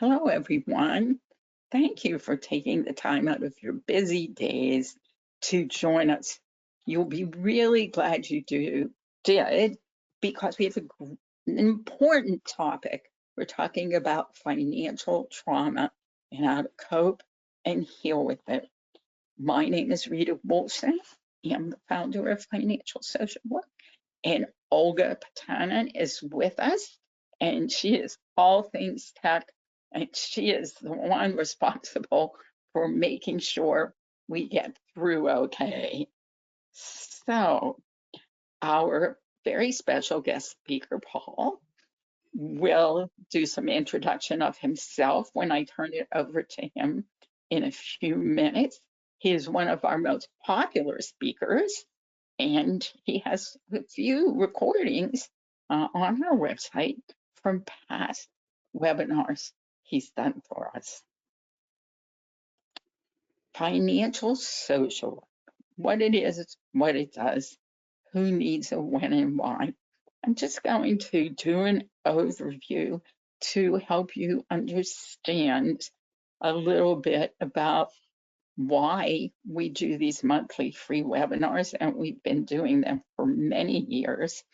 Hello, everyone. Thank you for taking the time out of your busy days to join us. You'll be really glad you did because we have an important topic. We're talking about financial trauma and how to cope and heal with it. My name is Rita Wolfson. I'm the founder of Financial Social Work, and Olga Patanin is with us, and she is all things tech, and she is the one responsible for making sure we get through okay. So, our very special guest speaker, Paul, will do some introduction of himself when I turn it over to him in a few minutes. He is one of our most popular speakers, and he has a few recordings on our website from past webinars he's done for us. Financial social, what it is, what it does, who needs it, when, and why. I'm just going to do an overview to help you understand a little bit about why we do these monthly free webinars, and we've been doing them for many years,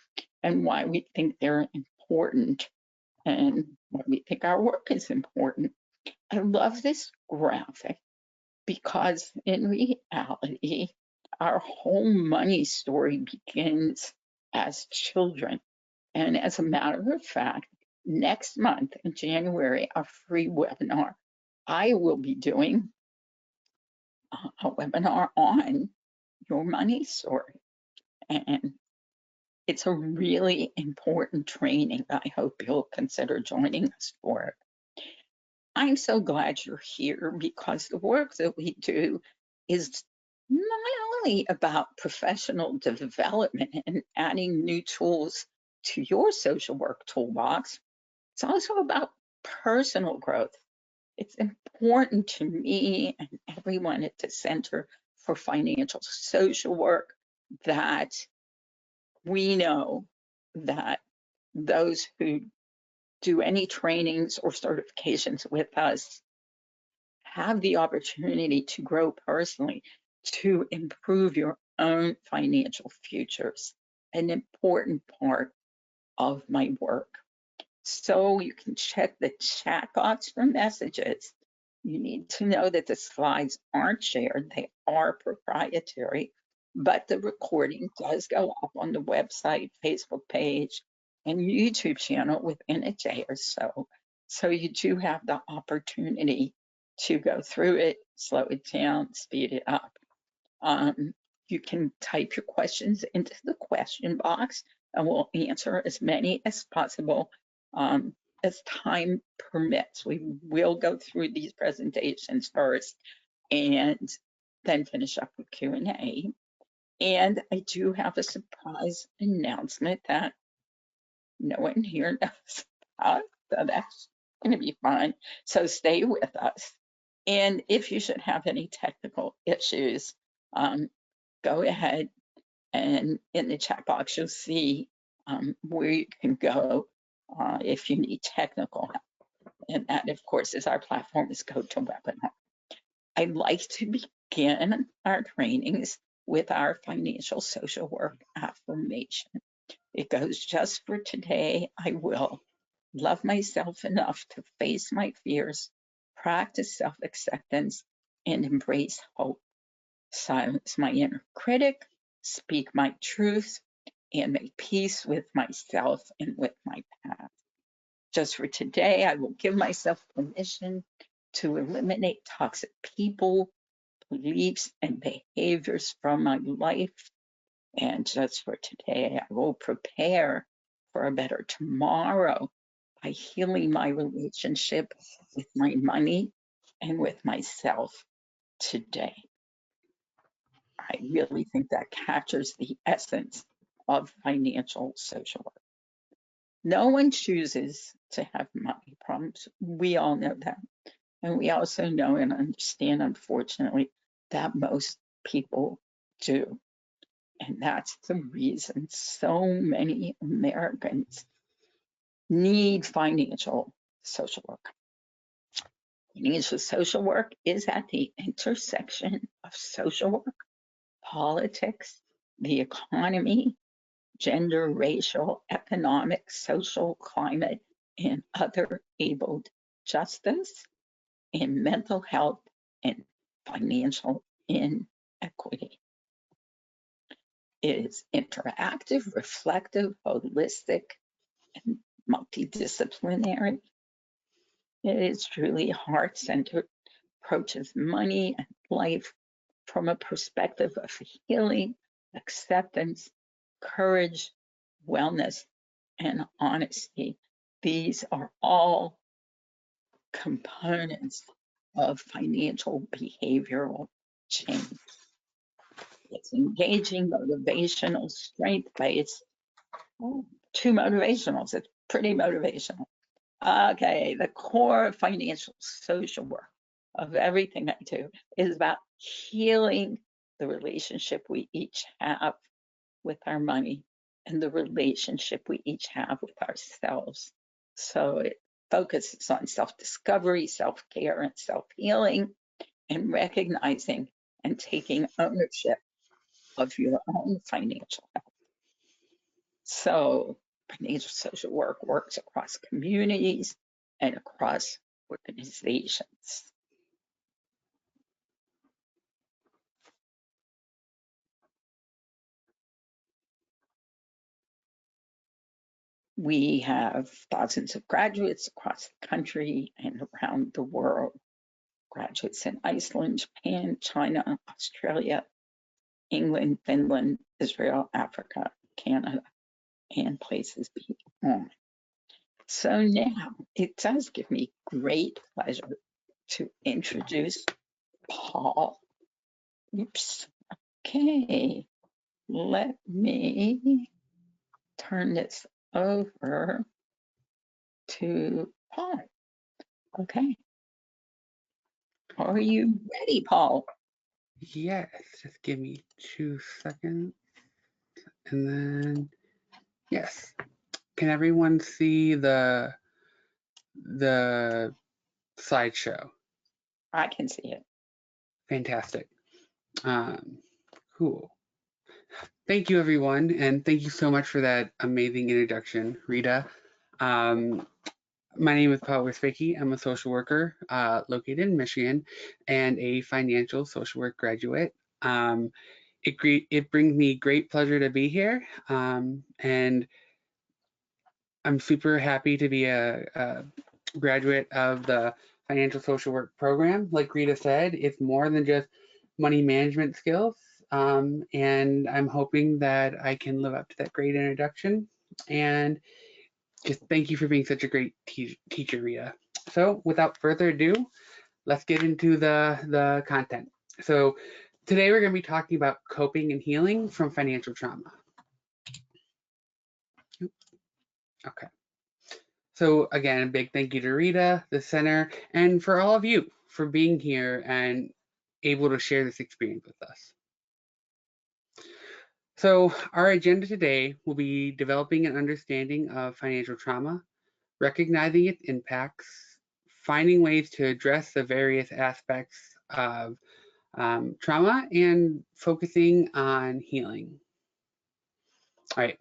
and why we think they're important and why we think our work is important. I love this graphic because in reality, our whole money story begins as children. And as a matter of fact, next month in January, our free webinar, I will be doing a webinar on your money story. And it's a really important training. I hope you'll consider joining us for it. I'm so glad you're here because the work that we do is not only about professional development and adding new tools to your social work toolbox, it's also about personal growth. It's important to me and everyone at the Center for Financial Social Work that we know that those who do any trainings or certifications with us have the opportunity to grow personally, to improve your own financial futures, an important part of my work. So you can check the chat box for messages. You need to know that the slides aren't shared, they are proprietary, but the recording does go up on the website, Facebook page, and YouTube channel within a day or so. So you do have the opportunity to go through it, slow it down, speed it up. You can type your questions into the question box and we'll answer as many as possible as time permits. We will go through these presentations first and then finish up with Q&A. And I do have a surprise announcement that no one here knows about, so that's going to be fun. So stay with us. And if you should have any technical issues, go ahead and in the chat box, you'll see where you can go if you need technical help. And that, of course, is our platform is GoToWebinar. I'd like to begin our trainings with our financial social work affirmation. It goes just for today. I will love myself enough to face my fears, practice self-acceptance, and embrace hope. Silence my inner critic, speak my truth, and make peace with myself and with my path. Just for today, I will give myself permission to eliminate toxic people, beliefs, and behaviors from my life. And just for today, I will prepare for a better tomorrow by healing my relationship with my money and with myself today. I really think that captures the essence of financial social work. No one chooses to have money problems. We all know that. And we also know and understand, unfortunately, that most people do. And that's the reason so many Americans need financial social work. Financial social work is at the intersection of social work, politics, the economy, gender, racial, economic, social, climate, and other abled justice, in mental health, and financial inequity. It is interactive, reflective, holistic, and multidisciplinary. It is truly heart-centered, approaches money and life from a perspective of healing, acceptance, courage, wellness, and honesty. These are all components of financial behavioral change. It's engaging, motivational, strength-based. Oh, two motivationals. It's pretty motivational. Okay, the core of financial social work of everything I do is about healing the relationship we each have with our money and the relationship we each have with ourselves. So it focuses on self-discovery, self-care, and self-healing, and recognizing and taking ownership of your own financial health. So financial social work works across communities and across organizations. We have thousands of graduates across the country and around the world. Graduates in Iceland, Japan, China, Australia, England, Finland, Israel, Africa, Canada, and places beyond. So now it does give me great pleasure to introduce Paul. Oops. Okay. Let me turn this over to Paul. Okay. Are you ready, Paul? Yes, just give me 2 seconds. And then, yes. Can everyone see the slideshow? I can see it. Fantastic. Cool. Thank you, everyone, and thank you so much for that amazing introduction, Rita. My name is Paul Wiswicki. I'm a social worker located in Michigan and a financial social work graduate. It brings me great pleasure to be here, and I'm super happy to be a graduate of the financial social work program. Like Rita said, it's more than just money management skills, and I'm hoping that I can live up to that great introduction. And just thank you for being such a great teacher, Rita. So without further ado, let's get into the content. So today we're going to be talking about coping and healing from financial trauma. Okay. So again, a big thank you to Rita, the center, and for all of you for being here and able to share this experience with us. So our agenda today will be developing an understanding of financial trauma, recognizing its impacts, finding ways to address the various aspects of trauma, and focusing on healing. All right.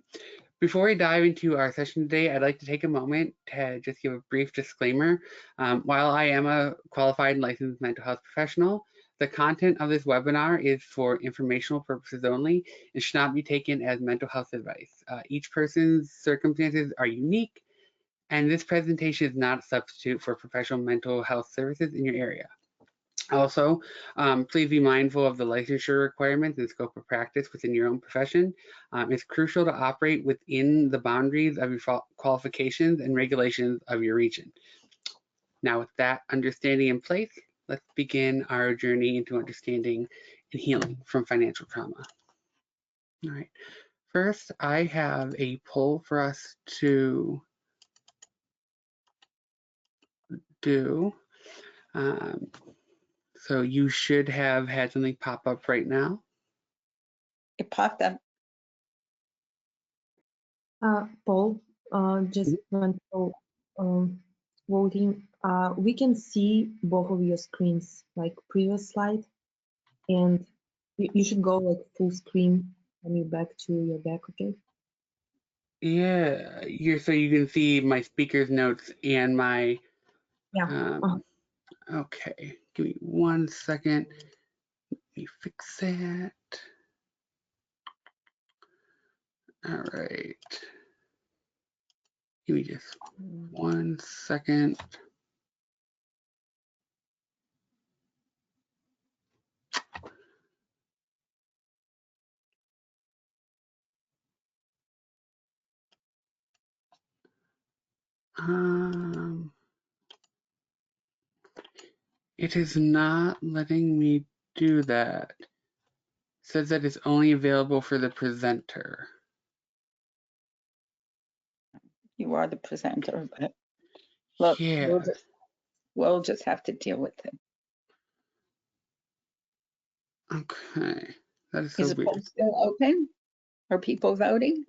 Before we dive into our session today, I'd like to take a moment to just give a brief disclaimer. While I am a qualified and licensed mental health professional, the content of this webinar is for informational purposes only and should not be taken as mental health advice. Each person's circumstances are unique, and this presentation is not a substitute for professional mental health services in your area. Also, please be mindful of the licensure requirements and scope of practice within your own profession. It's crucial to operate within the boundaries of your qualifications and regulations of your region. Now, with that understanding in place, let's begin our journey into understanding and healing from financial trauma. All right. First, I have a poll for us to do. So you should have had something pop up right now. It popped up. Paul, just went to voting We can see both of your screens, like previous slide, and you should go like full screen when you back to your back, okay? Yeah, so you can see my speaker's notes and my Yeah. Uh-huh. okay. Give me 1 second. Let me fix that. All right. Give me just 1 second. Um, it is not letting me do that. It says that it's only available for the presenter. You are the presenter, but look, Yeah. we'll just have to deal with it. Okay. That is Is so the weird. poll still open? Are people voting?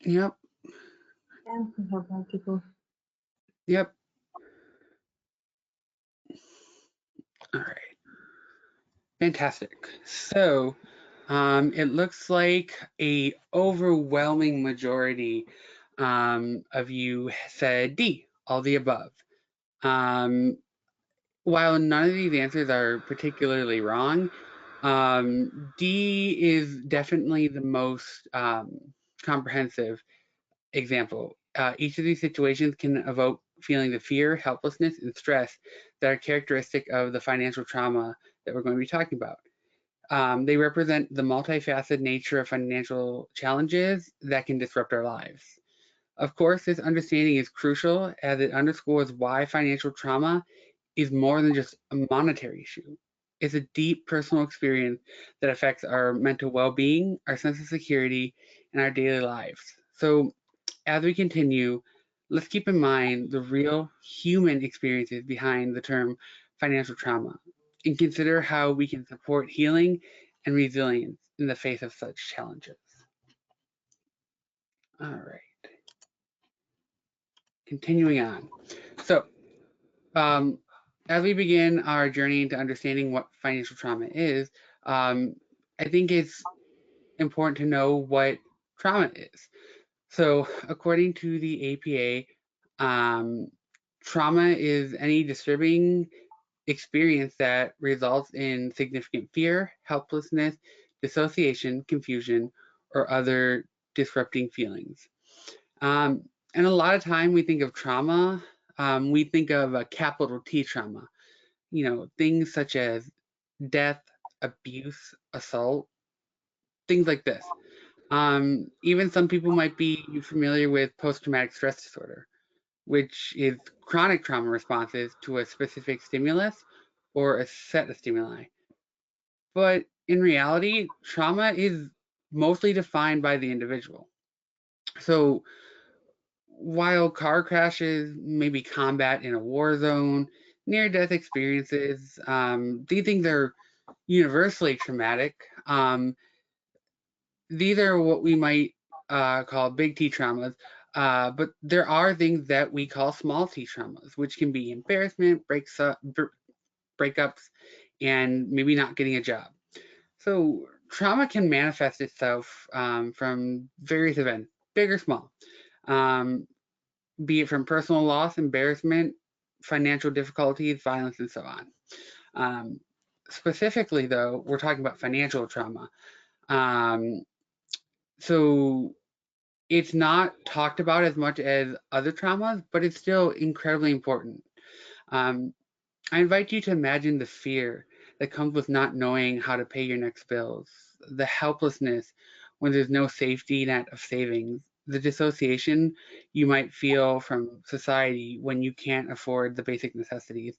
Yep. Yeah, we have more people. Yep. All right. Fantastic. So, it looks like a overwhelming majority of you said D, all the above. Um, while none of these answers are particularly wrong, D is definitely the most comprehensive example. Each of these situations can evoke feelings of fear, helplessness, and stress that are characteristic of the financial trauma that we're going to be talking about. They represent the multifaceted nature of financial challenges that can disrupt our lives. Of course, this understanding is crucial as it underscores why financial trauma is more than just a monetary issue. It's a deep personal experience that affects our mental well being, our sense of security, and our daily lives. So, as we continue, let's keep in mind the real human experiences behind the term financial trauma and consider how we can support healing and resilience in the face of such challenges. All right, continuing on. So, um, as we begin our journey into understanding what financial trauma is, I think it's important to know what trauma is. So, according to the APA, trauma is any disturbing experience that results in significant fear, helplessness, dissociation, confusion, or other disrupting feelings. Um, and a lot of time we think of trauma, we think of a capital T trauma, things such as death, abuse, assault, things like this. Even some people might be familiar with post-traumatic stress disorder, which is chronic trauma responses to a specific stimulus or a set of stimuli. But in reality, trauma is mostly defined by the individual. So while car crashes, maybe combat in a war zone, near-death experiences, these things are universally traumatic. These are what we might call big T traumas, but there are things that we call small T traumas, which can be embarrassment, breakups, and maybe not getting a job. So trauma can manifest itself from various events, big or small, um, be it from personal loss, embarrassment, financial difficulties, violence, and so on. Um, Specifically, though, we're talking about financial trauma. Um, so it's not talked about as much as other traumas, but it's still incredibly important. Um, I invite you to imagine the fear that comes with not knowing how to pay your next bills, the helplessness when there's no safety net of savings, the dissociation you might feel from society when you can't afford the basic necessities,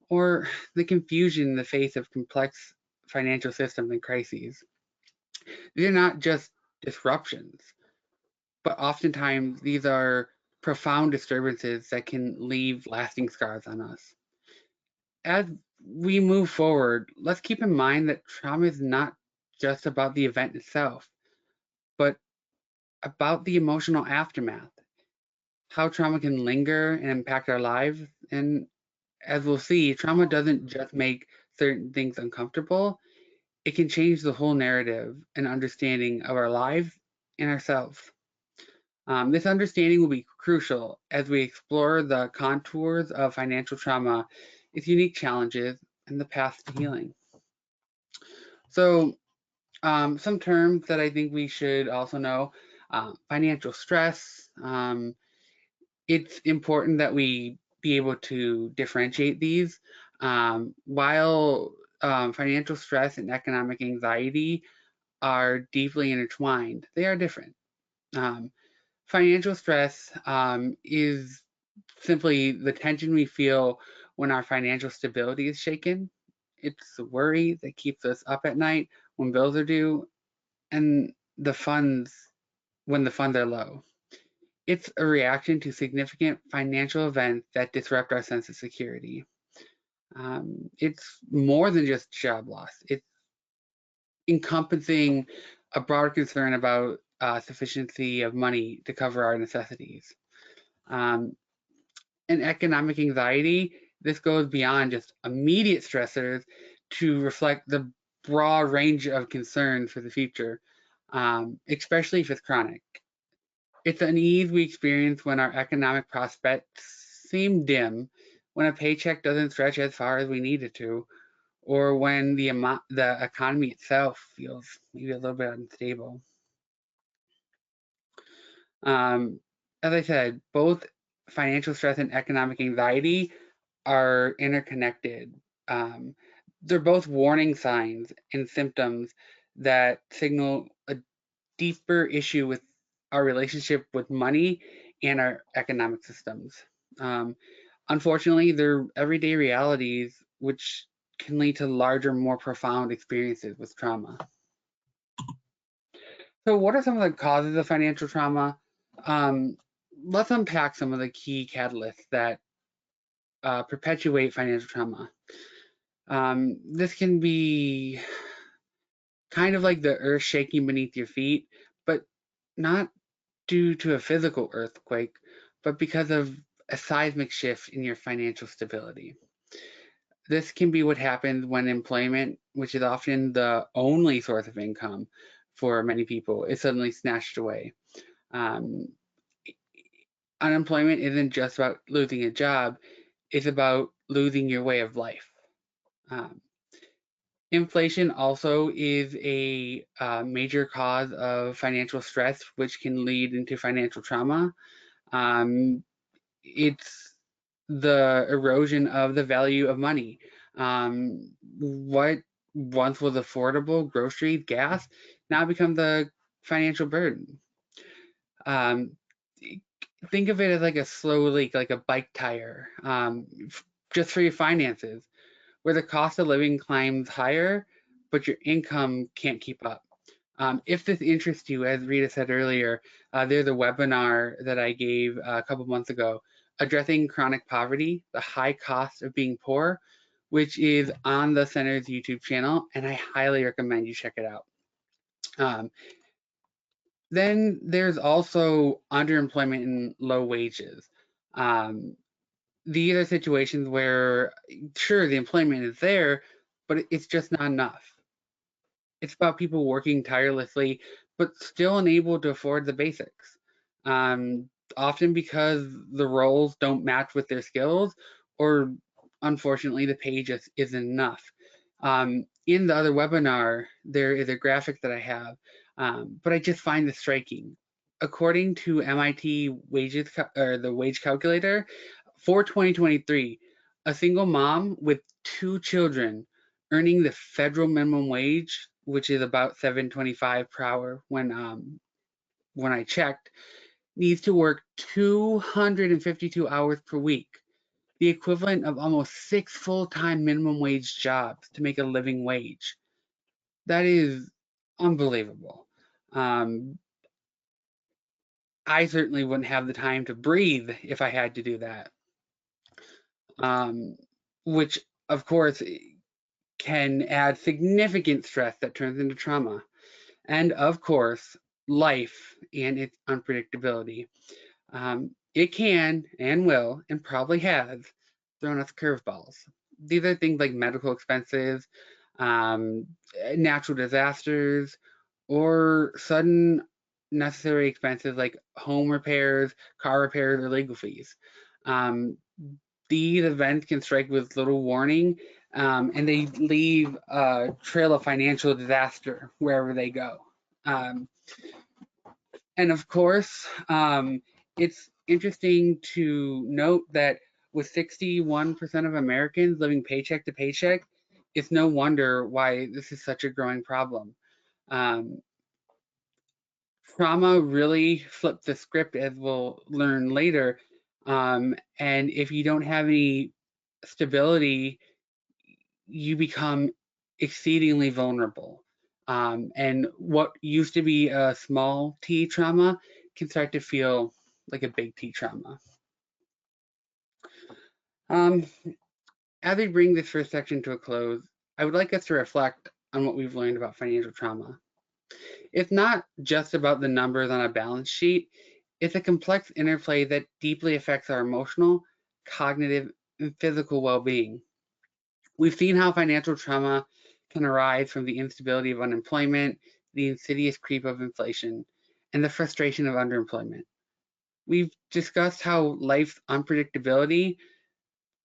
or the confusion in the face of complex financial systems and crises. These are not just disruptions, but oftentimes these are profound disturbances that can leave lasting scars on us. As we move forward, let's keep in mind that trauma is not just about the event itself, but about the emotional aftermath. how trauma can linger and impact our lives. And as we'll see, trauma doesn't just make certain things uncomfortable, it can change the whole narrative and understanding of our lives and ourselves. This understanding will be crucial as we explore the contours of financial trauma, its unique challenges, and the path to healing. So, some terms that I think we should also know: financial stress. It's important that we be able to differentiate these. While financial stress and economic anxiety are deeply intertwined, they are different. Financial stress is simply the tension we feel when our financial stability is shaken. It's the worry that keeps us up at night when bills are due, and the funds when the funds are low. It's a reaction to significant financial events that disrupt our sense of security. It's more than just job loss. It's encompassing a broader concern about sufficiency of money to cover our necessities. Um, and economic anxiety, this goes beyond just immediate stressors to reflect the broad range of concerns for the future, especially if it's chronic. It's unease we experience when our economic prospects seem dim, when a paycheck doesn't stretch as far as we need it to, or when the economy itself feels maybe a little bit unstable. As I said, both financial stress and economic anxiety are interconnected. Um, they're both warning signs and symptoms that signal a deeper issue with our relationship with money and our economic systems. Um, Unfortunately, they're everyday realities which can lead to larger, more profound experiences with trauma. So, what are some of the causes of financial trauma? Let's unpack some of the key catalysts that perpetuate financial trauma. This can be kind of like the earth shaking beneath your feet, but not due to a physical earthquake, but because of a seismic shift in your financial stability. This can be what happens when employment, which is often the only source of income for many people, is suddenly snatched away. Um, Unemployment isn't just about losing a job, it's about losing your way of life. Um, Inflation also is a major cause of financial stress, which can lead into financial trauma. It's the erosion of the value of money. What once was affordable, groceries, gas, now becomes a financial burden. Um, think of it as like a slow leak, like a bike tire, just for your finances, where the cost of living climbs higher, but your income can't keep up. If this interests you, as Rita said earlier, there's a webinar that I gave a couple months ago addressing chronic poverty, the high cost of being poor, which is on the Center's YouTube channel, and I highly recommend you check it out. Then there's also underemployment and low wages. These are situations where, sure, the employment is there, but it's just not enough. It's about people working tirelessly, but still unable to afford the basics. Often because the roles don't match with their skills, or unfortunately, the pay just isn't enough. In the other webinar, there is a graphic that I have, but I just find this striking. According to MIT wages or the wage calculator, for 2023, a single mom with 2 children earning the federal minimum wage, which is about $7.25 per hour when I checked, needs to work 252 hours per week, the equivalent of almost 6 full-time minimum wage jobs to make a living wage. That is unbelievable. I certainly wouldn't have the time to breathe if I had to do that. Which, of course, can add significant stress that turns into trauma. And of course, life and its unpredictability. it can and will and probably has thrown us curveballs. These are things like medical expenses, natural disasters, or sudden necessary expenses like home repairs, car repairs, or legal fees. Um, these events can strike with little warning, and they leave a trail of financial disaster wherever they go. And of course, it's interesting to note that with 61% of Americans living paycheck to paycheck, it's no wonder why this is such a growing problem. Um, Trauma really flipped the script, as we'll learn later. And if you don't have any stability, you become exceedingly vulnerable. And what used to be a small T trauma can start to feel like a big T trauma. As we bring this first section to a close, I would like us to reflect on what we've learned about financial trauma. It's not just about the numbers on a balance sheet, it's a complex interplay that deeply affects our emotional, cognitive, and physical well-being. We've seen how financial trauma can arise from the instability of unemployment, the insidious creep of inflation, and the frustration of underemployment. We've discussed how life's unpredictability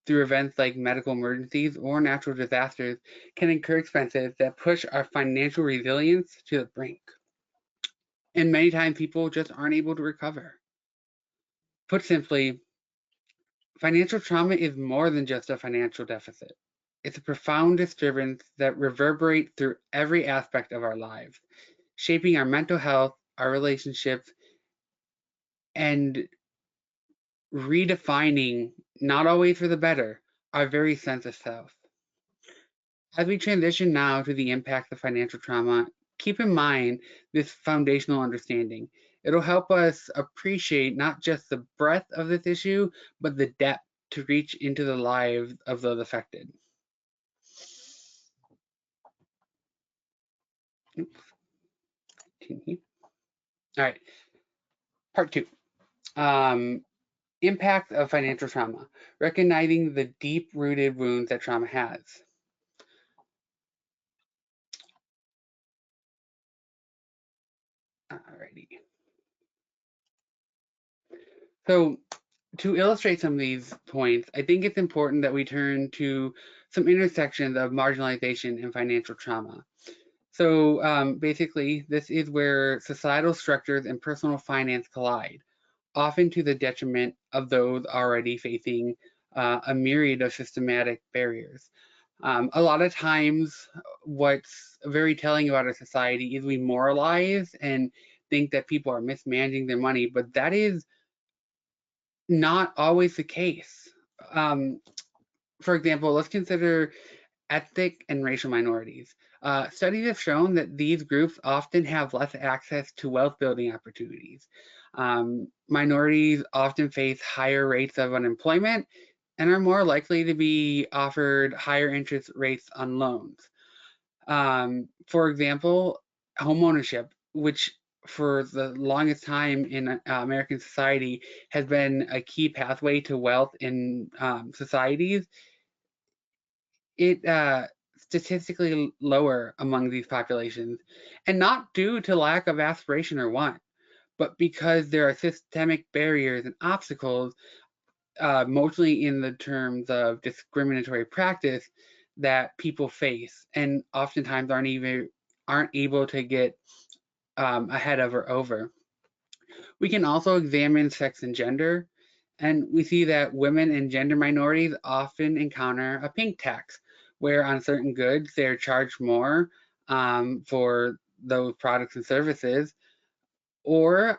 through events like medical emergencies or natural disasters can incur expenses that push our financial resilience to the brink. And many times people just aren't able to recover. Put simply, financial trauma is more than just a financial deficit. It's a profound disturbance that reverberates through every aspect of our lives, shaping our mental health, our relationships, and redefining, not always for the better, our very sense of self. As we transition now to the impacts of financial trauma, keep in mind this foundational understanding. It'll help us appreciate not just the breadth of this issue, but the depth to reach into the lives of those affected. Oops. Continue. All right, part 2. Impact of financial trauma, recognizing the deep-rooted wounds that trauma has. Alrighty. So to illustrate some of these points, I think it's important that we turn to some intersections of marginalization and financial trauma. So basically, this is where societal structures and personal finance collide, often to the detriment of those already facing a myriad of systematic barriers. A lot of times, what's very telling about our society is we moralize and think that people are mismanaging their money, but that is not always the case. For example, let's consider ethnic and racial minorities. Studies have shown that these groups often have less access to wealth building opportunities. Minorities often face higher rates of unemployment and are more likely to be offered higher interest rates on loans. For example, homeownership, which for the longest time in American society has been a key pathway to wealth in societies, it statistically lower among these populations, and not due to lack of aspiration or want, but because there are systemic barriers and obstacles, mostly in the terms of discriminatory practice that people face, and oftentimes aren't able to get ahead of or over. We can also examine sex and gender, and we see that women and gender minorities often encounter a pink tax, where on certain goods they're charged more for those products and services, or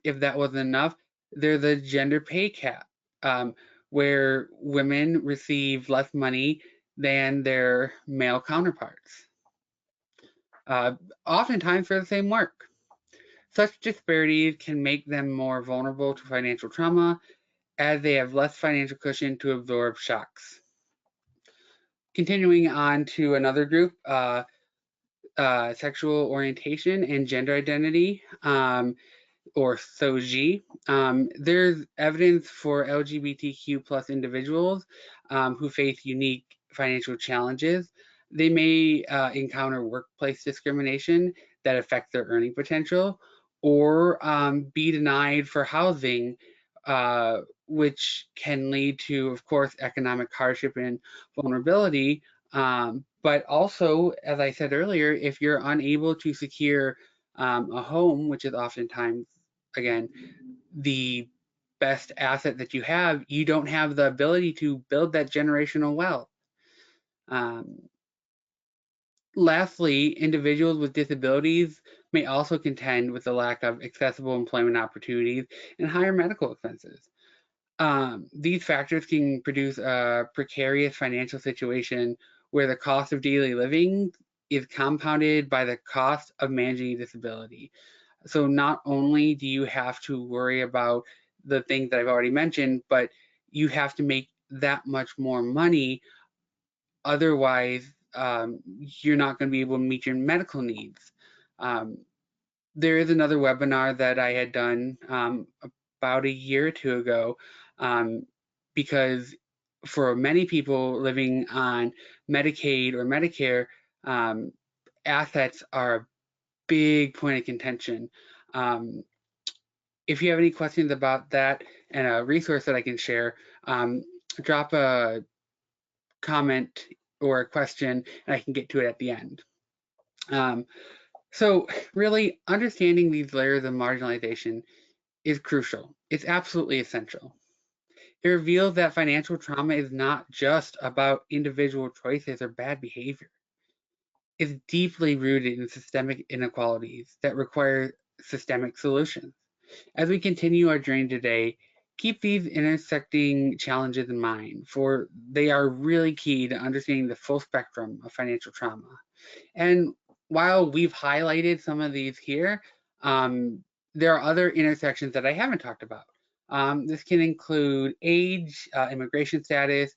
if that wasn't enough, there's a gender pay gap, where women receive less money than their male counterparts, oftentimes for the same work. Such disparities can make them more vulnerable to financial trauma, as they have less financial cushion to absorb shocks. Continuing on to another group, sexual orientation and gender identity. or SOGI. There's evidence for LGBTQ plus individuals who face unique financial challenges. They may encounter workplace discrimination that affects their earning potential, or be denied for housing, which can lead to, of course, economic hardship and vulnerability. But also, as I said earlier, if you're unable to secure a home, which is oftentimes, again, the best asset that you have, you don't have the ability to build that generational wealth. Lastly, individuals with disabilities may also contend with the lack of accessible employment opportunities and higher medical expenses. These factors can produce a precarious financial situation where the cost of daily living is compounded by the cost of managing disability. So not only do you have to worry about the things that I've already mentioned, but you have to make that much more money. Otherwise, you're not going to be able to meet your medical needs. There is another webinar that I had done about a year or two ago, because for many people living on Medicaid or Medicare, assets are a big point of contention. If you have any questions about that and a resource that I can share, drop a comment or a question and I can get to it at the end. So really understanding these layers of marginalization is crucial. It's absolutely essential. It reveals that financial trauma is not just about individual choices or bad behavior. It's deeply rooted in systemic inequalities that require systemic solutions. As we continue our journey today, keep these intersecting challenges in mind, for they are really key to understanding the full spectrum of financial trauma. And while we've highlighted some of these here, there are other intersections that I haven't talked about. This can include age, immigration status,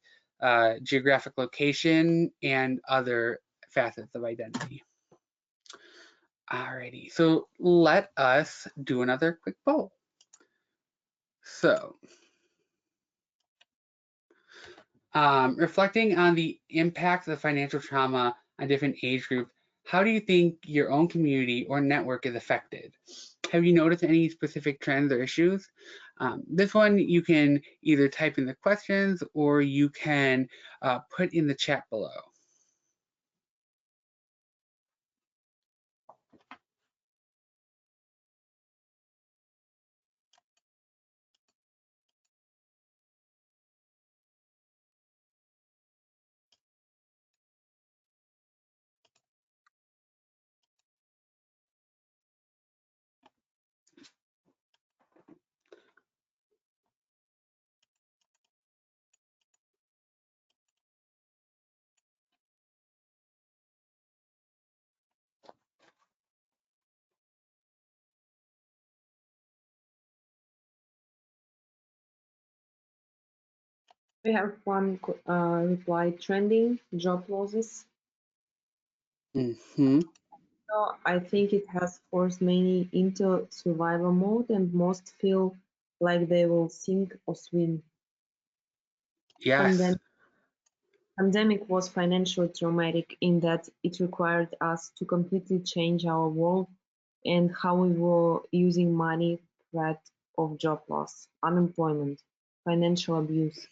geographic location, and other facets of identity. Alrighty, so let us do another quick poll. So, reflecting on the impacts of financial trauma on different age groups, how do you think your own community or network is affected? Have you noticed any specific trends or issues? This one you can either type in the questions or you can put in the chat below. We have one reply: trending job losses. Mm-hmm. So I think it has forced many into survival mode, and most feel like they will sink or swim. Yes. Pandemic was financially traumatic in that it required us to completely change our world and how we were using money, threat of job loss, unemployment, financial abuse,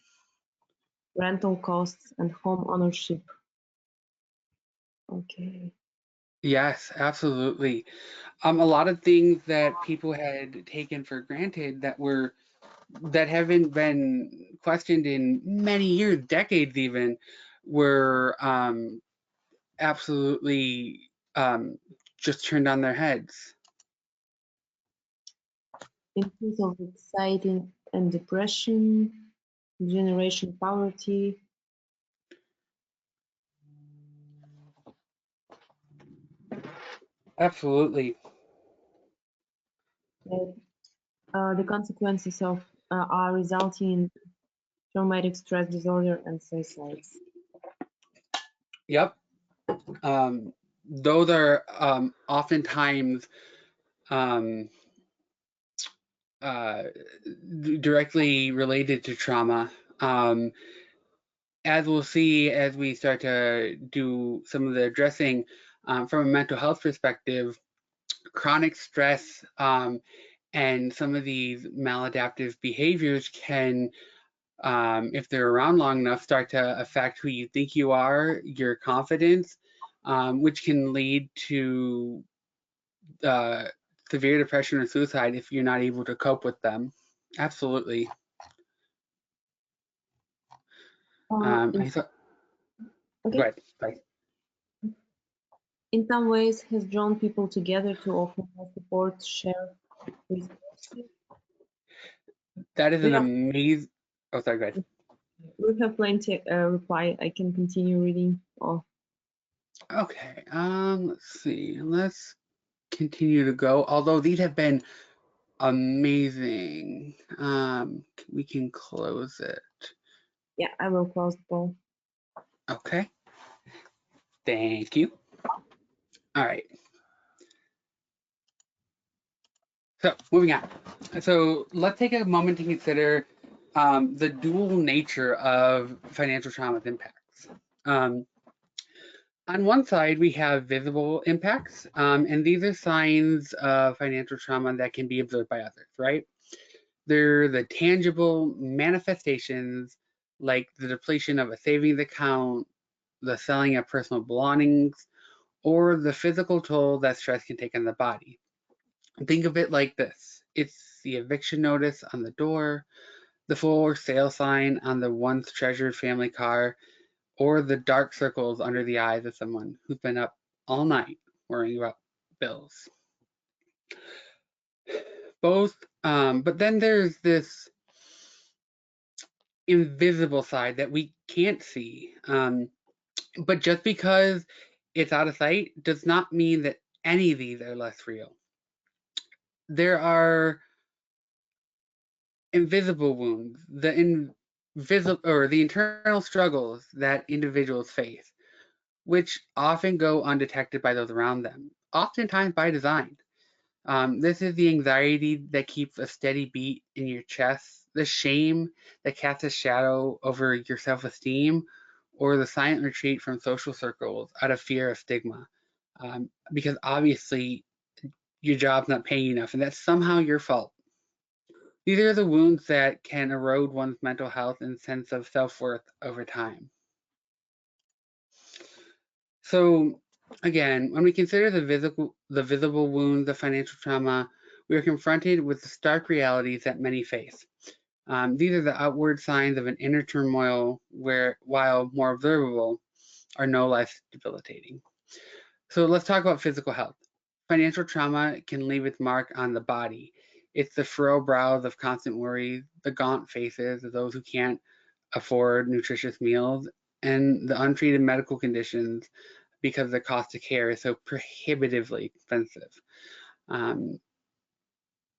rental costs, and home ownership. Okay. Yes, absolutely. A lot of things that people had taken for granted that haven't been questioned in many years, decades even, were absolutely just turned on their heads. Increase of anxiety and depression, generation poverty. Absolutely. The consequences of are resulting in traumatic stress disorder and suicides. Yep. Those are oftentimes directly related to trauma. As we'll see as we start to do some of the addressing from a mental health perspective, chronic stress and some of these maladaptive behaviors can, if they're around long enough, start to affect who you think you are, your confidence, which can lead to severe depression or suicide if you're not able to cope with them. Absolutely. In, Go okay. ahead. Bye. In some ways, has drawn people together to offer more support, share resources. That is We an have, amazing. Oh, sorry. Go ahead. we have plenty reply. I can continue reading. Oh, Okay. Let's see. Let's continue to go. Although these have been amazing. We can close it. yeah, I will close the poll. Okay. Thank you. All right. So moving on. So let's take a moment to consider the dual nature of financial trauma's impacts. On one side, we have visible impacts, and these are signs of financial trauma that can be observed by others, right? They're the tangible manifestations like the depletion of a savings account, the selling of personal belongings, or the physical toll that stress can take on the body. Think of it like this. It's the eviction notice on the door, the for sale sign on the once treasured family car, or the dark circles under the eyes of someone who's been up all night worrying about bills. Both, but then there's this invisible side that we can't see. But just because it's out of sight does not mean that any of these are less real. There are invisible wounds, the invisible or the internal struggles that individuals face, which often go undetected by those around them, oftentimes by design. This is the anxiety that keeps a steady beat in your chest, the shame that casts a shadow over your self-esteem, or the silent retreat from social circles out of fear of stigma. Because obviously your job's not paying you enough, and that's somehow your fault. These are the wounds that can erode one's mental health and sense of self-worth over time. So again, when we consider the visible wounds of financial trauma, we are confronted with the stark realities that many face. These are the outward signs of an inner turmoil where, while more observable, are no less debilitating. So let's talk about physical health. Financial trauma can leave its mark on the body. It's the furrowed brows of constant worry, the gaunt faces of those who can't afford nutritious meals, and the untreated medical conditions because the cost of care is so prohibitively expensive.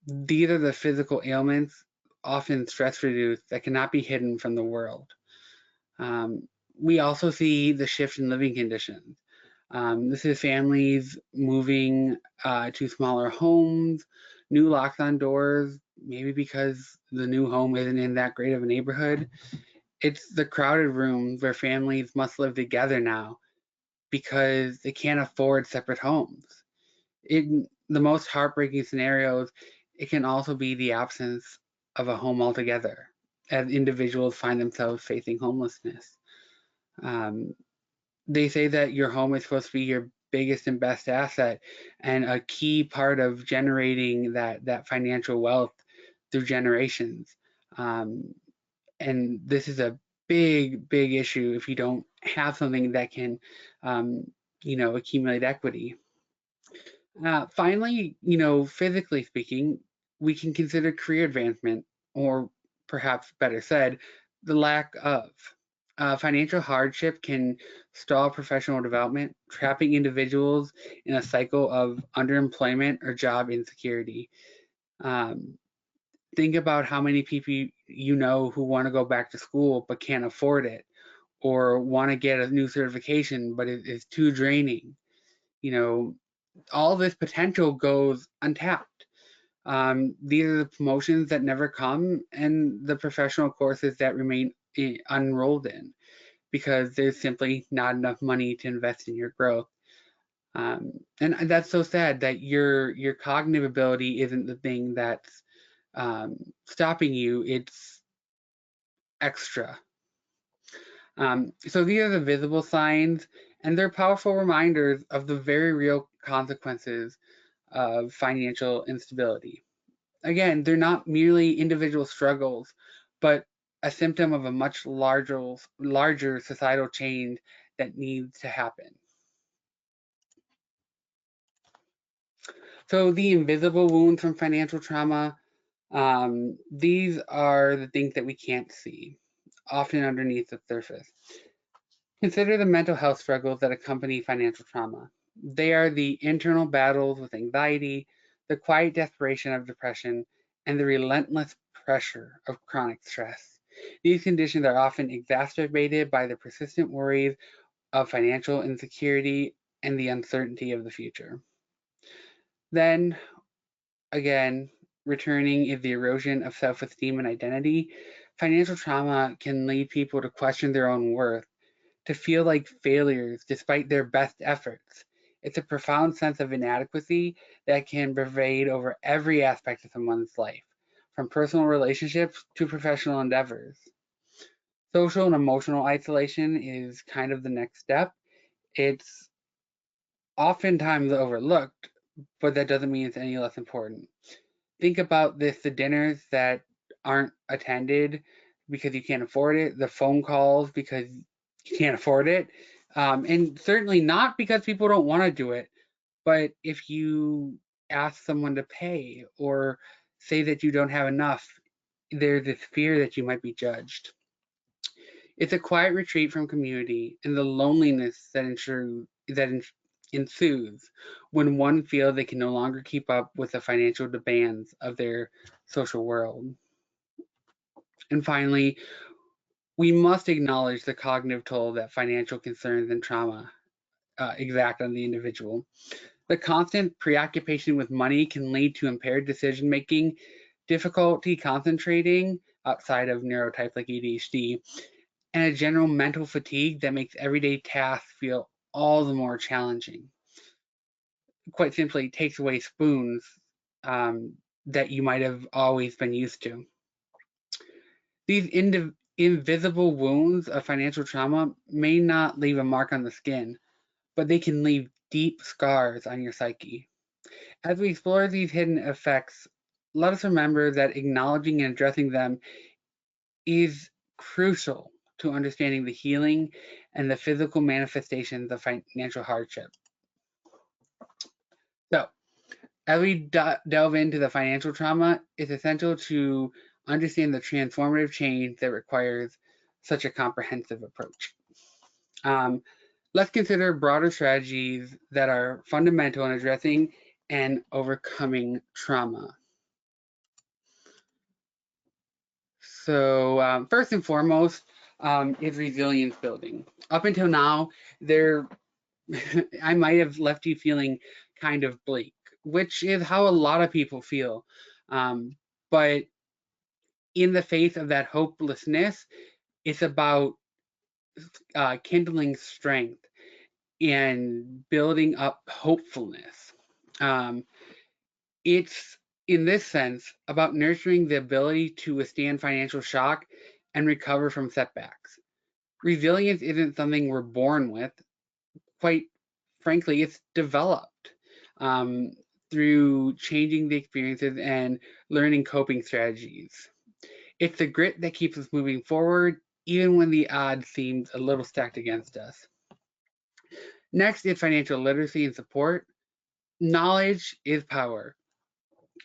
These are the physical ailments, often stress-reduced, that cannot be hidden from the world. We also see the shift in living conditions. This is families moving to smaller homes, new locks on doors, maybe because the new home isn't in that great of a neighborhood. It's the crowded rooms where families must live together now because they can't afford separate homes. In the most heartbreaking scenarios, it can also be the absence of a home altogether as individuals find themselves facing homelessness. They say that your home is supposed to be your biggest and best asset and a key part of generating that financial wealth through generations. And this is a big issue if you don't have something that can accumulate equity. Finally, physically speaking, we can consider career advancement, or perhaps better said, the lack of. Financial hardship can stall professional development, trapping individuals in a cycle of underemployment or job insecurity. Um, think about how many people you know who want to go back to school but can't afford it, or want to get a new certification but it is too draining. All this potential goes untapped. These are the promotions that never come and the professional courses that remain unenrolled in because there's simply not enough money to invest in your growth. And that's so sad that your cognitive ability isn't the thing that's stopping you, it's extra. So these are the visible signs, and they're powerful reminders of the very real consequences of financial instability. Again, they're not merely individual struggles, but a symptom of a much larger societal change that needs to happen. So the invisible wounds from financial trauma, these are the things that we can't see, often underneath the surface. Consider the mental health struggles that accompany financial trauma. They are the internal battles with anxiety, the quiet desperation of depression, and the relentless pressure of chronic stress. These conditions are often exacerbated by the persistent worries of financial insecurity and the uncertainty of the future. Then, again, returning is the erosion of self-esteem and identity. Financial trauma can lead people to question their own worth, to feel like failures despite their best efforts. It's a profound sense of inadequacy that can pervade over every aspect of someone's life, from personal relationships to professional endeavors. Social and emotional isolation is kind of the next step. It's oftentimes overlooked, but that doesn't mean it's any less important. Think about this, the dinners that aren't attended because you can't afford it, the phone calls because you can't afford it, and certainly not because people don't want to do it, but if you ask someone to pay or say that you don't have enough, there's this fear that you might be judged. It's a quiet retreat from community and the loneliness that ensues when one feels they can no longer keep up with the financial demands of their social world. And finally, we must acknowledge the cognitive toll that financial concerns and trauma exact on the individual. The constant preoccupation with money can lead to impaired decision making, difficulty concentrating outside of neurotypes like ADHD, and a general mental fatigue that makes everyday tasks feel all the more challenging. Quite simply, it takes away spoons that you might have always been used to. These invisible wounds of financial trauma may not leave a mark on the skin, but they can leave deep scars on your psyche. As we explore these hidden effects, let us remember that acknowledging and addressing them is crucial to understanding the healing and the physical manifestations of financial hardship. So, as we delve into the financial trauma, it's essential to understand the transformative change that requires such a comprehensive approach. Let's consider broader strategies that are fundamental in addressing and overcoming trauma. So first and foremost is resilience building. Up until now, I might have left you feeling kind of bleak, which is how a lot of people feel. But in the face of that hopelessness, it's about kindling strength and building up hopefulness. It's, in this sense, about nurturing the ability to withstand financial shock and recover from setbacks. Resilience isn't something we're born with. Quite frankly, it's developed through changing the experiences and learning coping strategies. It's the grit that keeps us moving forward, even when the odds seem a little stacked against us. Next is financial literacy and support. Knowledge is power.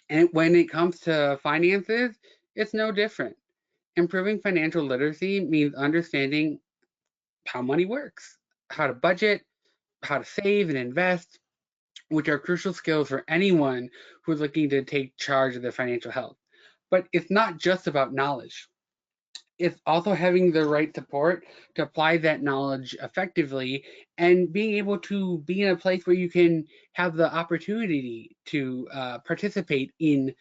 And when it comes to finances, it's no different. Improving financial literacy means understanding how money works, how to budget, how to save and invest, which are crucial skills for anyone who's looking to take charge of their financial health. But it's not just about knowledge. It's also having the right support to apply that knowledge effectively and being able to be in a place where you can have the opportunity to participate in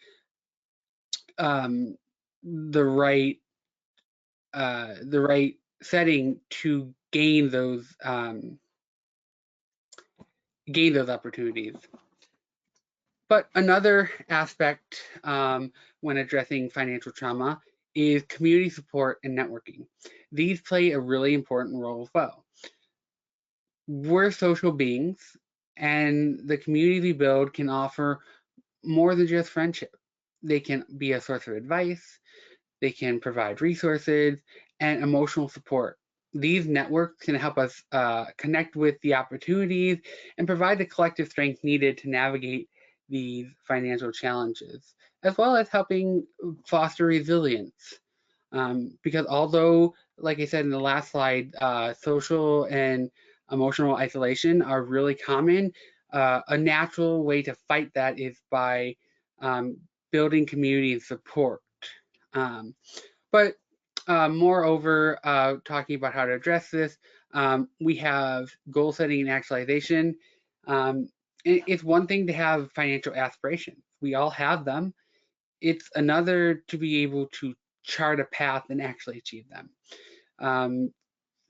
um, the right setting to gain those opportunities. But another aspect when addressing financial trauma is community support and networking. These play a really important role as well. We're social beings, and the community we build can offer more than just friendship. They can be a source of advice, they can provide resources and emotional support. These networks can help us connect with the opportunities and provide the collective strength needed to navigate these financial challenges, as well as helping foster resilience. Because although, like I said in the last slide, social and emotional isolation are really common, a natural way to fight that is by building community and support. Um, but moreover, talking about how to address this, we have goal setting and actualization. It's one thing to have financial aspirations. We all have them. It's another to be able to chart a path and actually achieve them.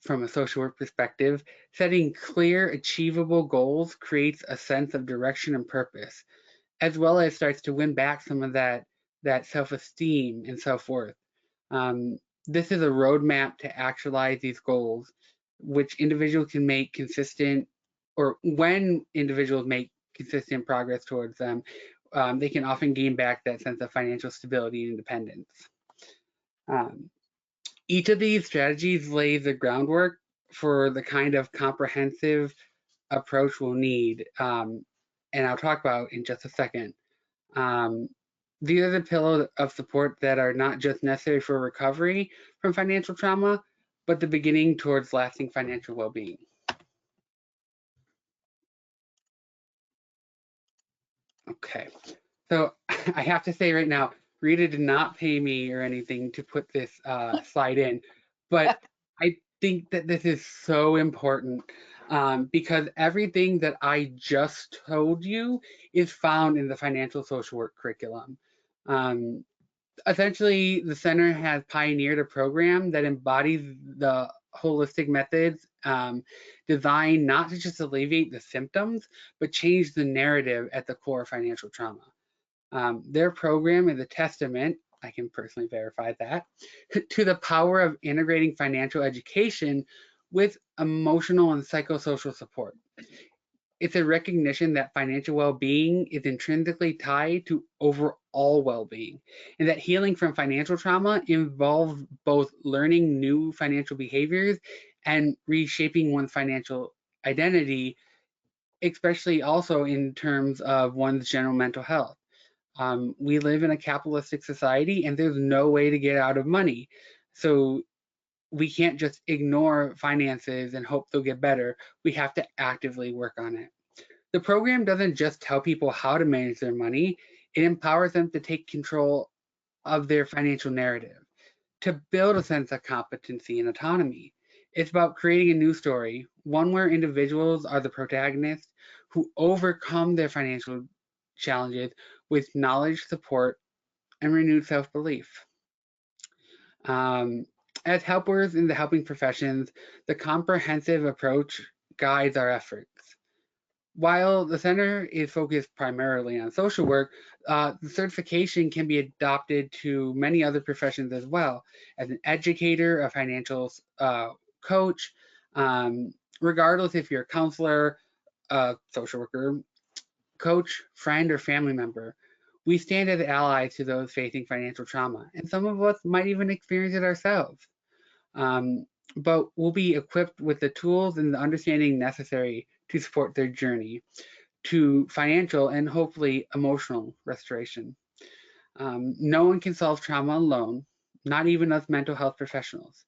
From a social work perspective, setting clear, achievable goals creates a sense of direction and purpose, as well as starts to win back some of that self-esteem and self-worth. Um, this is a roadmap to actualize these goals, which individuals can make consistent, or when individuals make consistent progress towards them, they can often gain back that sense of financial stability and independence. Each of these strategies lays the groundwork for the kind of comprehensive approach we'll need, and I'll talk about in just a second. These are the pillars of support that are not just necessary for recovery from financial trauma, but the beginning towards lasting financial well-being. Okay, so I have to say right now, Rita did not pay me or anything to put this slide in, but I think that this is so important because everything that I just told you is found in the financial social work curriculum. Essentially, the center has pioneered a program that embodies the holistic methods designed not to just alleviate the symptoms, but change the narrative at the core of financial trauma. Their program is a testament, I can personally verify that, to the power of integrating financial education with emotional and psychosocial support. It's a recognition that financial well-being is intrinsically tied to overall well-being, and that healing from financial trauma involves both learning new financial behaviors and reshaping one's financial identity, especially also in terms of one's general mental health. We live in a capitalistic society, and there's no way to get out of money. So we can't just ignore finances and hope they'll get better. We have to actively work on it. The program doesn't just tell people how to manage their money, it empowers them to take control of their financial narrative, to build a sense of competency and autonomy. It's about creating a new story, one where individuals are the protagonists who overcome their financial challenges with knowledge, support, and renewed self-belief. As helpers in the helping professions, the comprehensive approach guides our efforts. While the center is focused primarily on social work, the certification can be adopted to many other professions as well, as an educator, a financial coach, regardless if you're a counselor, a social worker, coach, friend, or family member. We stand as allies to those facing financial trauma, and some of us might even experience it ourselves. But we'll be equipped with the tools and the understanding necessary to support their journey to financial and hopefully emotional restoration. No one can solve trauma alone, not even us mental health professionals.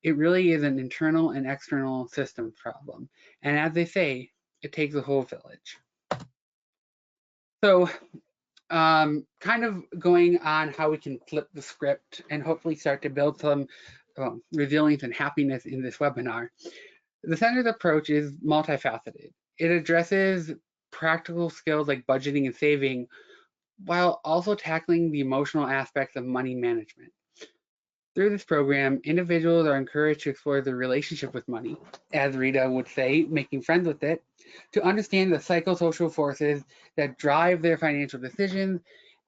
It really is an internal and external systems problem. And as they say, it takes a whole village. So kind of going on how we can flip the script and hopefully start to build some resilience and happiness in this webinar. The centered approach is multifaceted. It addresses practical skills like budgeting and saving while also tackling the emotional aspects of money management. Through this program, individuals are encouraged to explore their relationship with money, as Rita would say, making friends with it, to understand the psychosocial forces that drive their financial decisions,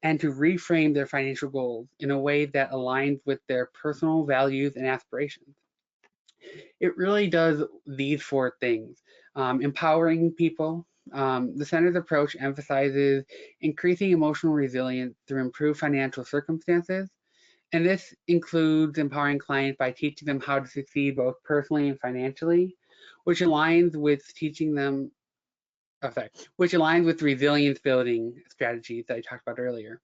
and to reframe their financial goals in a way that aligns with their personal values and aspirations. It really does these four things. Empowering people. The centered approach emphasizes increasing emotional resilience through improved financial circumstances, and this includes empowering clients by teaching them how to succeed both personally and financially, which aligns with which aligns with resilience building strategies that I talked about earlier.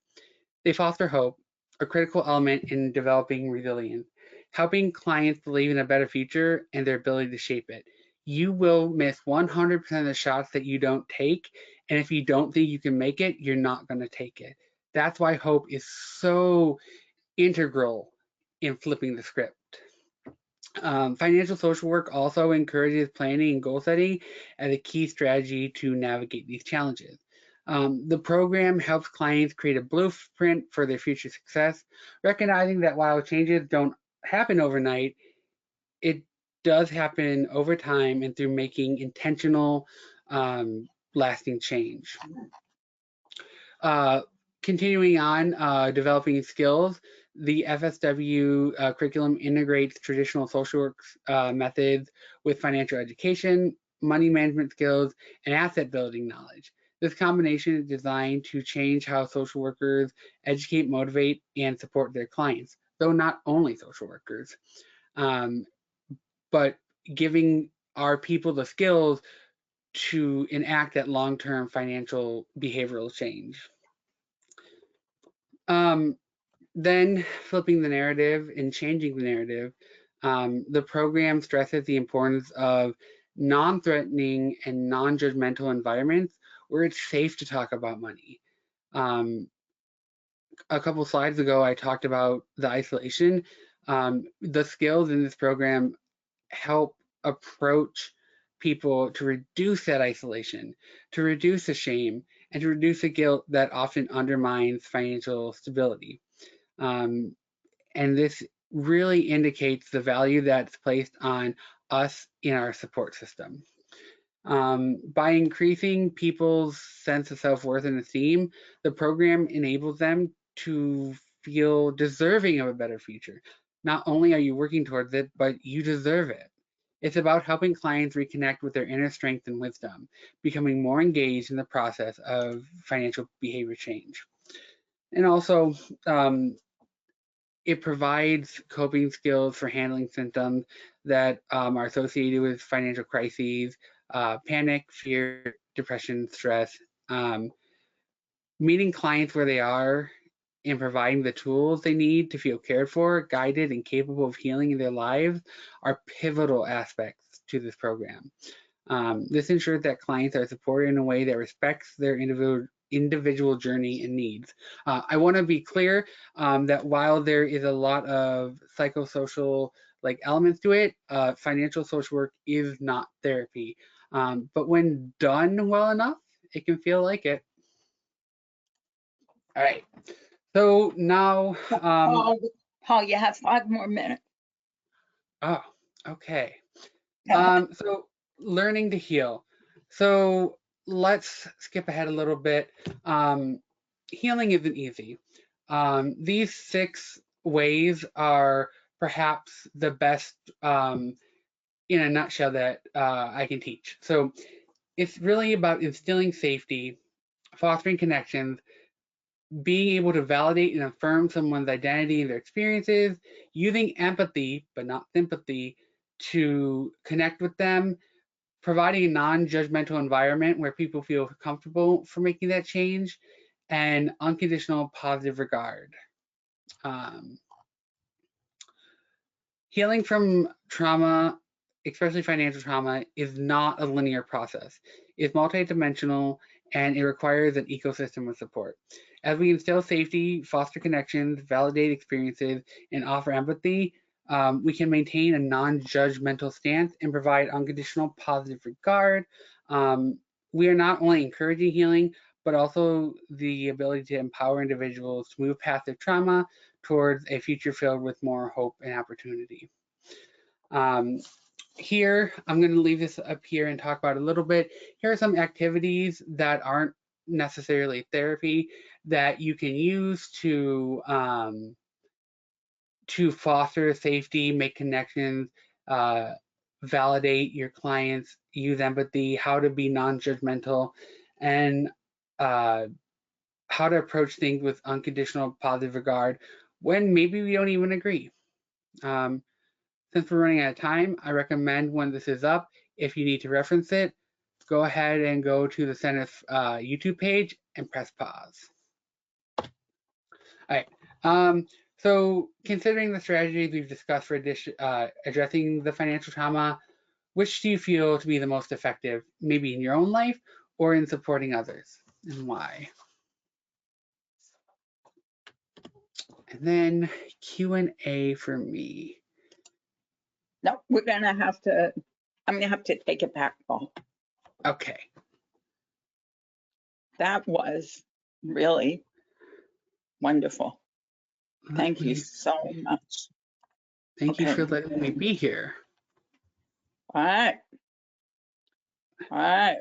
They foster hope, a critical element in developing resilience, helping clients believe in a better future and their ability to shape it. You will miss 100% of the shots that you don't take, and if you don't think you can make it, you're not going to take it. That's why hope is so integral in flipping the script. Financial social work also encourages planning and goal setting as a key strategy to navigate these challenges. The program helps clients create a blueprint for their future success, recognizing that while changes don't happen overnight, it does happen over time and through making intentional, lasting change. Continuing on, developing skills, the FSW curriculum integrates traditional social work methods with financial education, money management skills, and asset building knowledge. This combination is designed to change how social workers educate, motivate, and support their clients, though not only social workers, but giving our people the skills to enact that long-term financial behavioral change. Then flipping the narrative and changing the narrative, the program stresses the importance of non-threatening and non-judgmental environments where it's safe to talk about money. A couple slides ago, I talked about the isolation. The skills in this program help approach people to reduce that isolation, to reduce the shame, and to reduce the guilt that often undermines financial stability. And this really indicates the value that's placed on us in our support system. By increasing people's sense of self-worth and esteem, the program enables them to feel deserving of a better future. Not only are you working towards it, but you deserve it. It's about helping clients reconnect with their inner strength and wisdom, becoming more engaged in the process of financial behavior change. And also, it provides coping skills for handling symptoms that are associated with financial crises, panic, fear, depression, stress. Meeting clients where they are and providing the tools they need to feel cared for, guided, and capable of healing in their lives are pivotal aspects to this program. This ensures that clients are supported in a way that respects their individual journey and needs. I want to be clear that while there is a lot of psychosocial elements to it, financial social work is not therapy. But when done well enough, it can feel like it. All right. So now, Paul, you have 5 more minutes. Oh, okay. So learning to heal. So let's skip ahead a little bit. Healing isn't easy. These 6 ways are perhaps the best in a nutshell that I can teach. So it's really about instilling safety, fostering connections, being able to validate and affirm someone's identity and their experiences, using empathy, but not sympathy, to connect with them, providing a non-judgmental environment where people feel comfortable for making that change, and unconditional positive regard. Healing from trauma, especially financial trauma, is not a linear process. It's multidimensional and it requires an ecosystem of support. As we instill safety, foster connections, validate experiences, and offer empathy, we can maintain a non-judgmental stance and provide unconditional positive regard. We are not only encouraging healing, but also the ability to empower individuals to move past their trauma towards a future filled with more hope and opportunity. Here, I'm going to leave this up here and talk about a little bit. Here are some activities that aren't necessarily therapy that you can use to foster safety, make connections, validate your clients, use empathy, how to be non-judgmental, and how to approach things with unconditional positive regard when maybe we don't even agree. Since we're running out of time, I recommend when this is up, if you need to reference it, go ahead and go to the Senate YouTube page and press pause. All right. So considering the strategies we've discussed for addressing the financial trauma, which do you feel to be the most effective, maybe in your own life or in supporting others, and why? And then Q&A for me. No, I'm gonna have to take it back, Paul. Okay. That was really wonderful. Thank you so much. Thank you for letting me be here. All right. All right.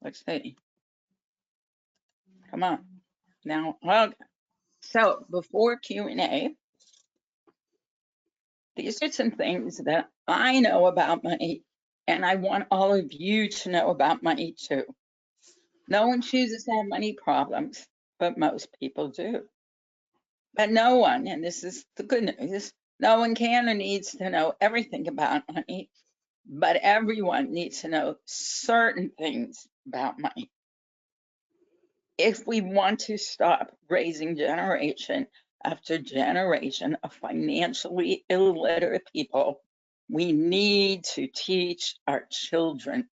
Let's see. Come on. Now, okay. So before Q&A, these are some things that I know about money, and I want all of you to know about money too. No one chooses to have money problems, but most people do. But no one, and this is the good news, no one can or needs to know everything about money, but everyone needs to know certain things about money. If we want to stop raising generation after generation of financially illiterate people, we need to teach our children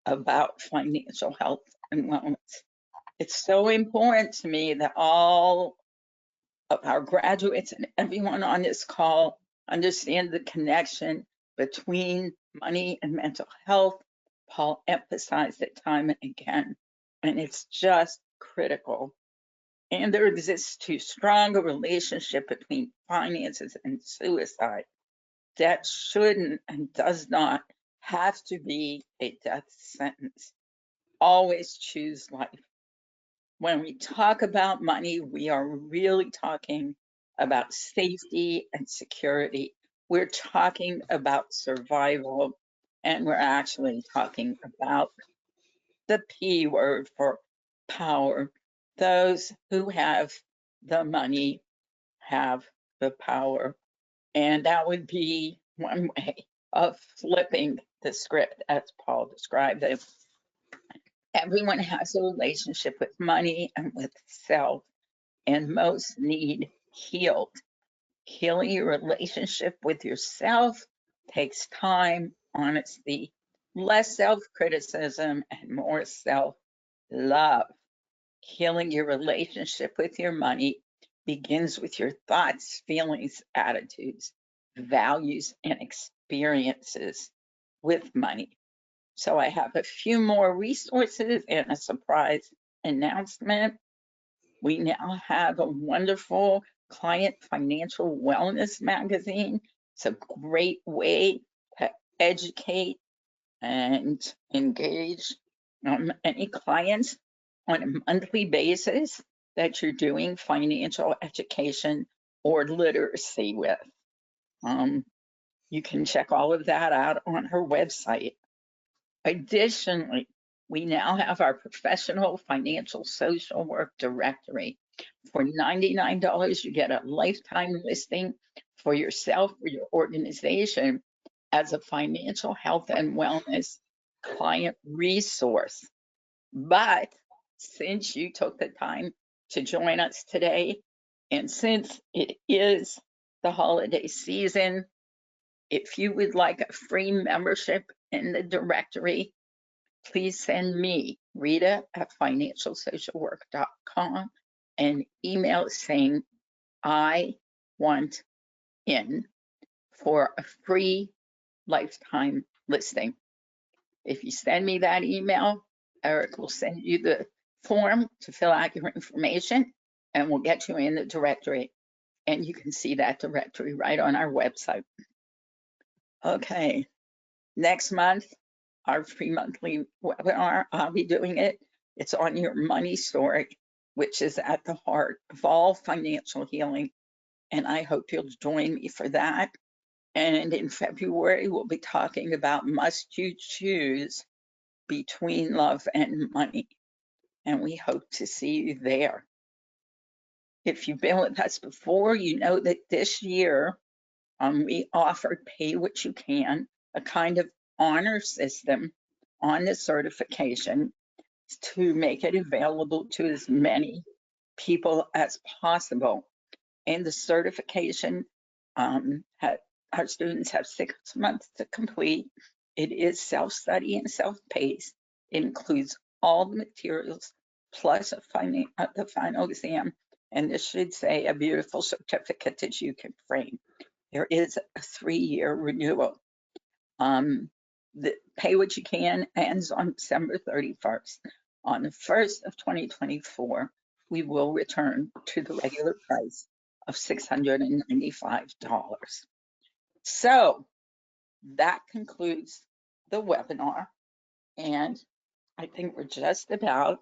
about financial health and wellness. It's so important to me that all of our graduates and everyone on this call understand the connection between money and mental health. Paul emphasized it time and again, and it's just critical. And there exists too strong a relationship between finances and suicide that shouldn't and does not have to be a death sentence. Always choose life. When we talk about money, we are really talking about safety and security. We're talking about survival, and we're actually talking about the P word for power. Those who have the money have the power. And that would be one way of flipping the script, as Paul described it. Everyone has a relationship with money and with self, and most need healed. Healing your relationship with yourself takes time, honesty, less self-criticism, and more self-love. Healing your relationship with your money begins with your thoughts, feelings, attitudes, values, and experiences with money. So I have a few more resources and a surprise announcement. We now have a wonderful client financial wellness magazine. It's a great way to educate and engage any clients on a monthly basis that you're doing financial education or literacy with. You can check all of that out on her website. Additionally, we now have our professional financial social work directory. For $99, you get a lifetime listing for yourself or your organization as a financial health and wellness client resource. But since you took the time to join us today, and since it is the holiday season, if you would like a free membership in the directory, please send me, Rita at financialsocialwork.com, an email saying, I want in for a free lifetime listing. If you send me that email, Eric will send you the form to fill out your information, and we'll get you in the directory. And you can see that directory right on our website. Okay, next month, our free monthly webinar, I'll be doing it. It's on your money story, which is at the heart of all financial healing. And I hope you'll join me for that. And in February, we'll be talking about must you choose between love and money. And we hope to see you there. If you've been with us before, you know that this year we offered Pay What You Can, a kind of honor system on the certification to make it available to as many people as possible. And the certification, our students have 6 months to complete. It is self-study and self-paced. It includes all the materials plus the final exam. And this should say a beautiful certificate that you can frame. There is a 3-year renewal. The Pay What You Can ends on December 31st. On the 1st of 2024, we will return to the regular price of $695. So that concludes the webinar. And I think we're just about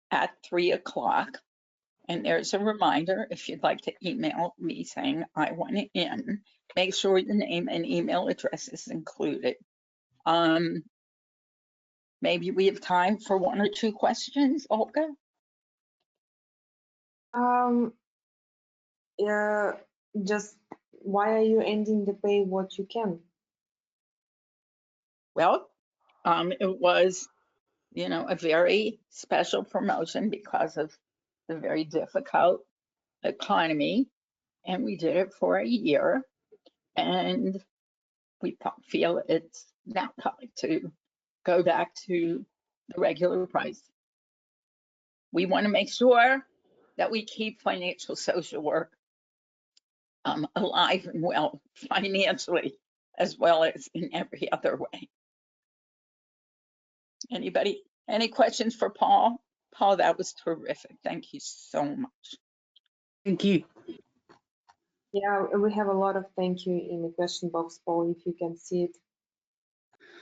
at 3 o'clock. And there's a reminder, if you'd like to email me saying I want it in, make sure the name and email address is included. Maybe we have time for 1 or 2 questions, Olga? Yeah, just why are you ending the Pay What You Can? Well, it was, a very special promotion because of the very difficult economy, and we did it for a year, and we feel it's now time to go back to the regular price. We want to make sure that we keep financial social work alive and well financially, as well as in every other way. Anybody? Any questions for Paul? Paul, that was terrific. Thank you so much. Thank you. Yeah, we have a lot of thank you in the question box, Paul, if you can see it.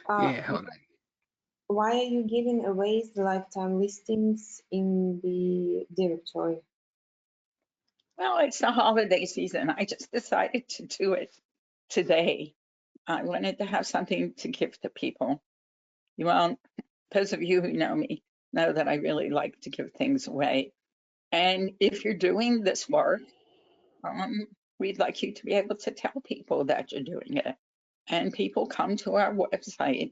Yeah, hold on. Why are you giving away the lifetime listings in the directory? Well, it's the holiday season. I just decided to do it today. I wanted to have something to give to people. Well, those of you who know me know that I really like to give things away. And if you're doing this work, we'd like you to be able to tell people that you're doing it. And people come to our website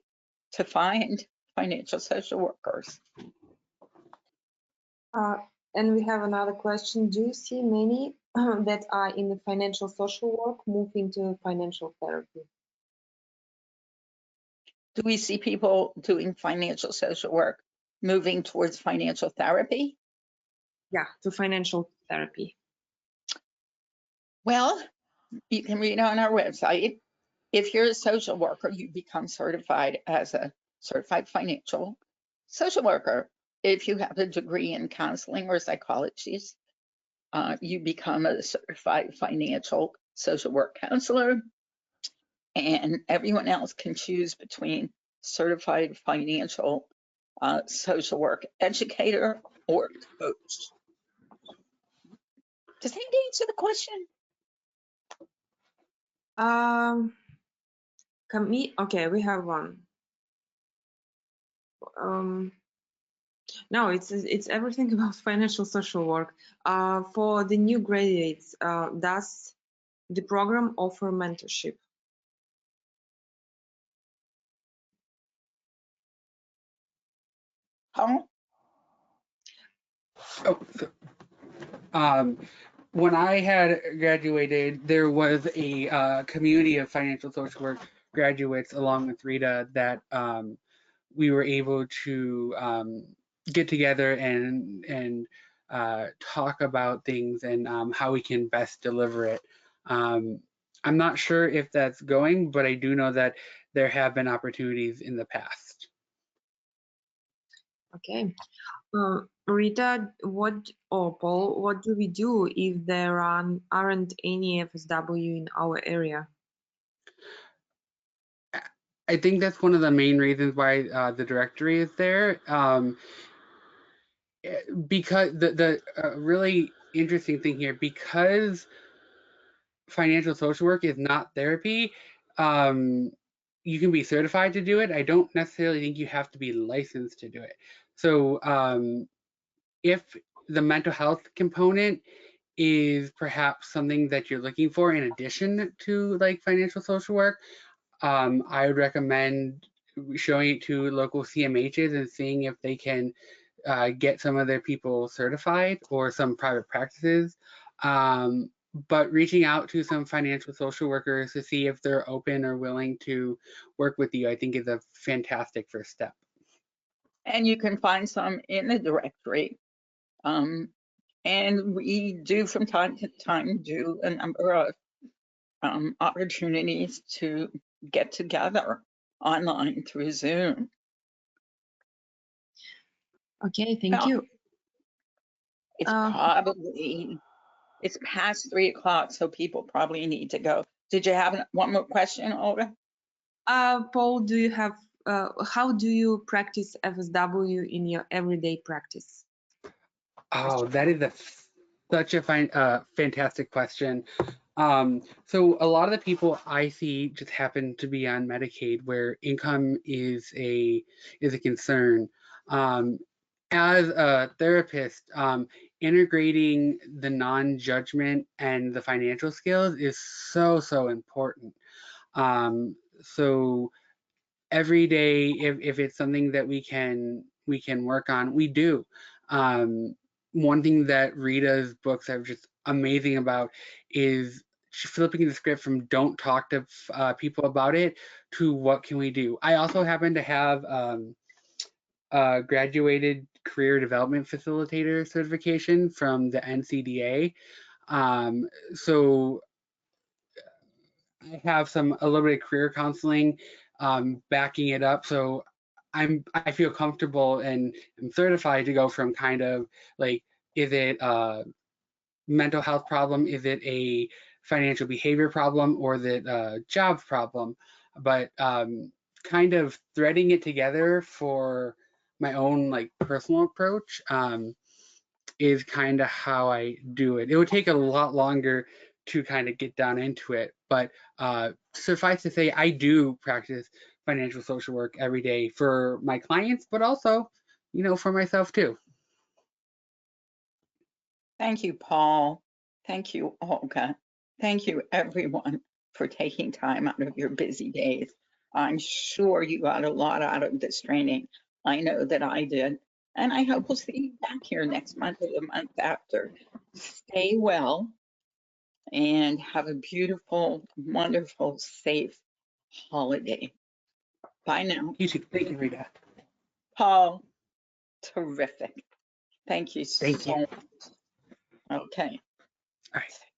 to find financial social workers. And we have another question. Do you see many that are in the financial social work move into financial therapy? Do we see people doing financial social work moving towards financial therapy? Yeah, to financial therapy. Well, you can read on our website. If you're a social worker, you become certified as a certified financial social worker. If you have a degree in counseling or psychology, you become a certified financial social work counselor. And everyone else can choose between certified financial social work educator or coach. Does that answer the question? Okay, we have one. No, it's everything about financial social work. For the new graduates, does the program offer mentorship? Huh? When I had graduated, there was a community of financial social work graduates along with Rita that we were able to get together and talk about things and how we can best deliver it. I'm not sure if that's going, but I do know that there have been opportunities in the past. Okay. Rita, Paul, what do we do if there aren't any FSW in our area? I think that's one of the main reasons why the directory is there. Because the really interesting thing here, because financial social work is not therapy, you can be certified to do it. I don't necessarily think you have to be licensed to do it. So if the mental health component is perhaps something that you're looking for in addition to like financial social work, I would recommend showing it to local CMHs and seeing if they can get some of their people certified or some private practices. But reaching out to some financial social workers to see if they're open or willing to work with you, I think is a fantastic first step. And you can find some in the directory. And we do from time to time do a number of opportunities to get together online through Zoom. Okay, thank you. It's it's past 3 o'clock, so people probably need to go. Did you have one more question, Olga? Paul, do you have how do you practice FSW in your everyday practice? Oh, that is such a fantastic question. So a lot of the people I see just happen to be on Medicaid, where income is a concern. As a therapist, integrating the non-judgment and the financial skills is so important. So every day, if it's something that we can work on, we do. One thing that Rita's books are just amazing about is flipping the script from don't talk to people about it to what can we do. I also happen to have a graduated career development facilitator certification from the NCDA. So I have a little bit of career counseling backing it up. So I feel comfortable and I'm certified to go from kind of like, is it a mental health problem? Is it a financial behavior problem, or is it a job problem? But kind of threading it together for my own like personal approach is kind of how I do it. It would take a lot longer to kind of get down into it, but suffice to say, I do practice financial social work every day for my clients, but also, for myself too. Thank you, Paul. Thank you, Olga. Thank you, everyone, for taking time out of your busy days. I'm sure you got a lot out of this training. I know that I did. And I hope we'll see you back here next month or the month after. Stay well and have a beautiful, wonderful, safe holiday. Bye now. You too. Thank you, Rita. Paul, terrific. Thank you Thank you. so much. Okay. All right.